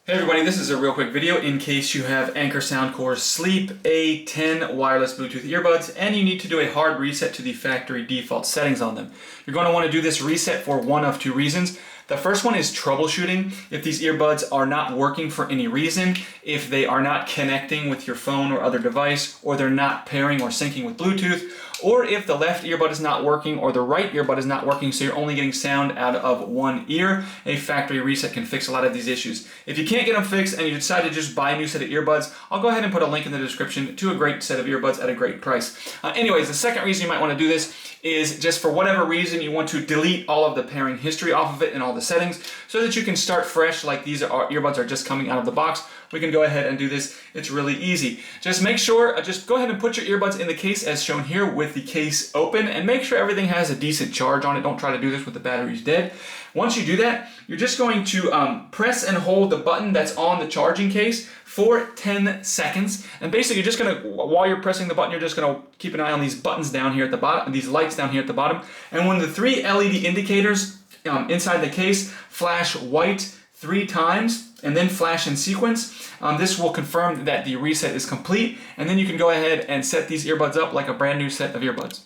Hey everybody, this is a real quick video in case you have Anker Soundcore Sleep A10 wireless Bluetooth earbuds and you need to do a hard reset to the factory default settings on them. You're going to want to do this reset for one of two reasons. The first one is troubleshooting. If these earbuds are not working for any reason, if they are not connecting with your phone or other device, or they're not pairing or syncing with Bluetooth, or if the left earbud is not working or the right earbud is not working, so you're only getting sound out of one ear, a factory reset can fix a lot of these issues. If you can't get them fixed and you decide to just buy a new set of earbuds, I'll go ahead and put a link in the description to a great set of earbuds at a great price. Anyways, the second reason you might want to do this is just for whatever reason you want to delete all of the pairing history off of it and all the settings so that you can start fresh like these earbuds are just coming out of the box. We can go ahead and do this. It's really easy. Just make sure, just go ahead and put your earbuds in the case as shown here with the case open and make sure everything has a decent charge on it. Don't try to do this with the batteries dead. Once you do that, you're just going to press and hold the button that's on the charging case for 10 seconds. And basically you're just gonna, while you're pressing the button, you're just gonna keep an eye on these buttons down here at the bottom, these lights down here at the bottom. And when the three LED indicators inside the case flash white 3 times and then flash in sequence, this will confirm that the reset is complete, and then you can go ahead and set these earbuds up like a brand new set of earbuds.